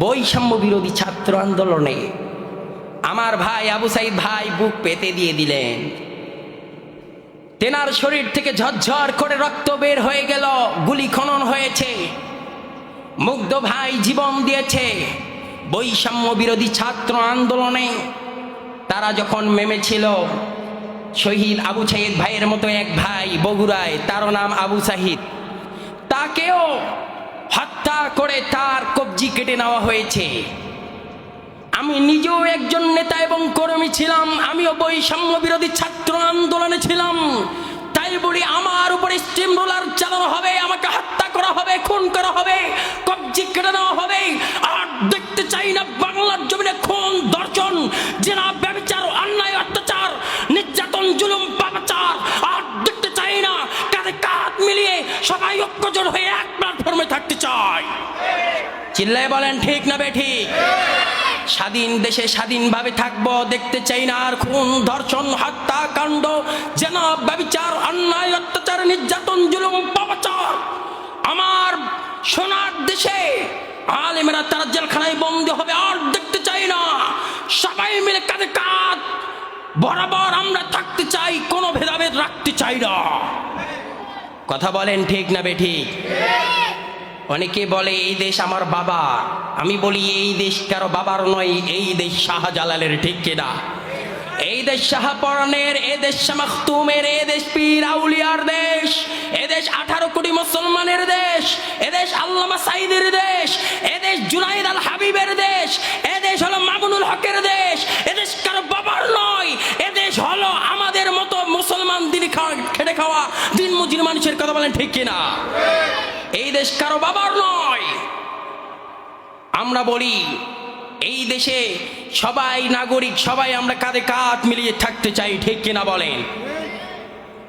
বৈষম্য বিরোধী ছাত্র আন্দোলনে আমার ভাই আবু সাইদ ভাই বুক পেতে দিয়ে দিলেন। তেনার শরীর থেকে ঝরঝর করে রক্ত বের হয়ে গেল, গুলি খনন হয়েছে। মুগ্ধ ভাই জীবন দিয়েছে বৈষম্য বিরোধী ছাত্র আন্দোলনে। তারা যখন নেমেছিল, শহীদ আবু সাইদ ভাইয়ের মতো এক ভাই বগুড়ায়, তার নাম আবু সাহিদ, তাকেও হত্যা করে তার কবজি কেটে নেওয়া হয়েছে। আমি নিজেও একজন নেতা এবং কর্মী ছিলাম, আমিও বৈষম্য বিরোধী ছাত্র আন্দোলনে ছিলাম। তাই বলি আমার উপরে স্টিম রোলার চালানো হবে, আমাকে হত্যা করা হবে, খুন করা হবে, কবজি কেটে নেওয়া হবে। আর দেখতে চাই না বাংলার জমিনে খুন, ধর্ষণ, জেনা, ব্যভিচার, অন্যায়, অত্যাচার, নির্যাতন, জুলুম, পাপাচার। আর দেখতে চাই না কাঁধে কাঁধ মিলিয়ে সবাই ঐক্যজোট হয়ে এক প্ল্যাটফর্মে থাকতে চাই। চিল্লায় বলেন ঠিক না বেঠিক? স্বাধীন দেশে স্বাধীনভাবে থাকবো, দেখতে চাই না আর খুন, ধর্ষণ, হত্যাকাণ্ড, জেনা, ব্যভিচার, অন্যায়, অত্যাচার, নির্যাতন, জুলুম, পাপাচার। আমার সোনার দেশে আলেমেরা তারা জেলখানায় বন্দী হবে, আর দেখতে চাই না। সবাই মিলে কাঁধে কাঁধ বরাবর আমরা থাকতে চাই, কোনো ভেদাভেদ রাখতে চাই না। কথা বলেন ঠিক না বেঠিক? অনেকে বলে এই দেশ আমার বাবা, আমি বলি এই দেশ কারো বাবার নয়, এই দেশ শাহজালালের, ঠিক কিনা? এই দেশ শাহপরানের, এ দেশ শাহ মাখতুমের, এ দেশ পীর আউলিয়ার দেশ, এ দেশ 18 কোটি মুসলমানের দেশ, এ দেশ আল্লামা সাইদের দেশ, এ দেশ জুনাইদ আল হাবিবের দেশ, এ দেশ হলো মামুনুল হকের দেশ। এ দেশ কারো বাবার নয়, এ দেশ হলো আমাদের মতো মুসলমান দিন খেটে খাওয়া দিন মজুর মানুষের। কথা বলেন ঠিক কিনা? এই দেশ কারো বাবার নয়। আমরা বলি এই দেশে সবাই নাগরিক, সবাই আমরা কাঁধে কাঁধ মিলিয়ে থাকতে চাই, ঠিক কিনা বলেন?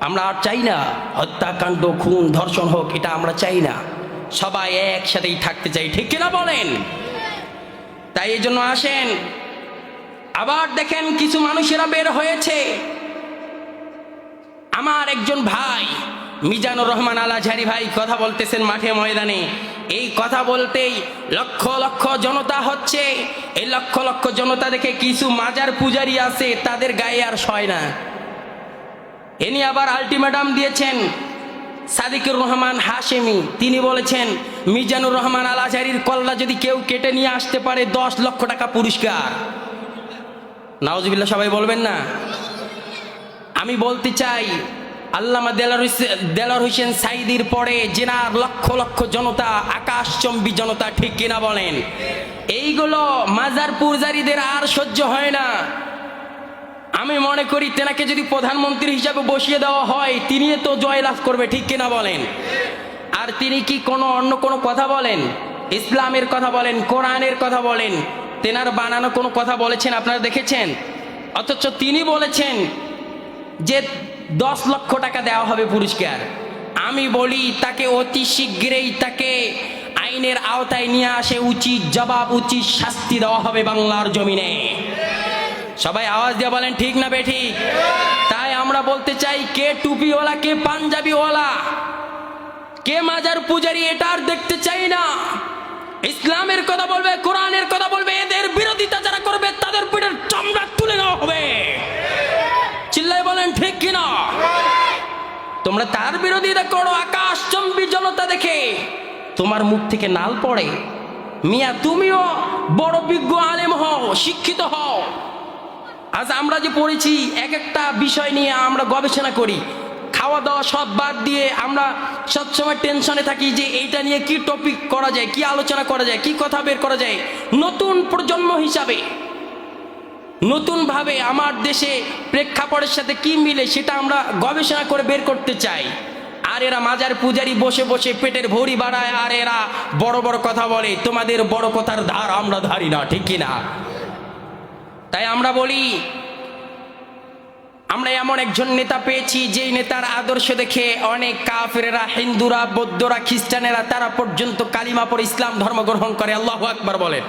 আমরা আর চাই না হত্যাকাণ্ড, খুন, ধর্ষণ হোক, এটা আমরা চাই না। সবাই একসাথেই থাকতে চাই, ঠিক কিনা বলেন? তাই এই জন্য আসেন, আবার দেখেন কিছু মানুষেরা বের হয়েছে। আমার একজন ভাই মিজানুর রহমান আল আজহারি ভাই কথা বলতেছেন মাঠে ময়দানে। এই কথা বলতেই লক্ষ লক্ষ জনতা হচ্ছে। এই লক্ষ লক্ষ জনতা দেখে কিছু মাজার পূজারি আছে, তাদের গায়ে আর সয় না। ইনি আবার আলটিমেটাম দিয়েছেন সাদিকুর রহমান হাশেমি। তিনি বলেছেন মিজানুর রহমান আল আজহারির কল্লা যদি কেউ কেটে নিয়ে আসতে পারে 10 লক্ষ টাকা পুরস্কার। নাউজুবিল্লাহ সবাই বলবেন না? আমি বলতে চাই, আল্লামা দেলোয়ার হোসেন সাঈদীর পরে জেনার লক্ষ লক্ষ জনতা, আকাশচম্বী জনতা, ঠিক কিনা বলেন? এইগুলো মাজার পূজারীদের আর সহ্য হয় না। আমি মনে করি তেনাকে যদি প্রধানমন্ত্রী হিসাবে বসিয়ে দেওয়া হয়, তিনি তো জয়লাভ করবে, ঠিক কিনা বলেন? আর তিনি কি কোনো অন্য কোনো কথা বলেন? ইসলামের কথা বলেন, কোরআনের কথা বলেন, তেনার বানানো কোনো কথা বলেছেন আপনারা দেখেছেন? অথচ তিনি বলেছেন যে 10 লক্ষ টাকা দেওয়া হবে পুরস্কার। আমি বলি তাকে অতি শীঘ্রই তাকে আইনের আওতায় নিয়ে আসে উচিত জবাব, উচিত শাস্তি দেওয়া হবে বাংলার জমিনে। সবাই আওয়াজ দিয়ে বলেন ঠিক না বেঠিক? তাই আমরা বলতে চাই, কে টুপিওয়ালা, কে পাঞ্জাবিওয়ালা, কে মাজার পূজারি, এটা আর দেখতে চাই না। ইসলামের কথা বলবে, কোরআনের কথা বলবে, এদের বিরোধিতা যারা করবে তাদের পিঠের চামড়া তুলে নেওয়া হবে। চিল্লাই বলেন ঠিক কিনা? তোমরা তার বিরোধিতা করো, আকাশচম্বী জনতা দেখে তোমার মুখ থেকে নাল পড়ে। মিয়া তুমিও বড় বিজ্ঞ আলেম হও, শিক্ষিত হও। আজ আমরা যে পড়েছি, এক একটা বিষয় নিয়ে আমরা গবেষণা করি, খাওয়া দাওয়া সব বাদ দিয়ে আমরা সবসময় টেনশনে থাকি যে এইটা নিয়ে কি টপিক করা যায়, কি আলোচনা করা যায়, কি কথা বের করা যায়। নতুন প্রজন্ম হিসাবে নতুনভাবে আমার দেশে প্রেক্ষাপটের সাথে কি মিলে সেটা আমরা গবেষণা করে বের করতে চাই। আর এরা মাজার পূজারি বসে বসে পেটের ভরি বাড়ায়, আর এরা বড় বড় কথা বলে। তোমাদের বড় কথার ধার আমরা ধারি না, ঠিক কিনা? তাই আমরা বলি, আমরা এমন একজন নেতা পেয়েছি যেই নেতার আদর্শ দেখে অনেক কাফেরেরা, হিন্দুরা, বৌদ্ধরা, খ্রিস্টানেরা তারা পর্যন্ত কালিমা পড়ে ইসলাম ধর্ম গ্রহণ করে। আল্লাহু আকবার বলেন।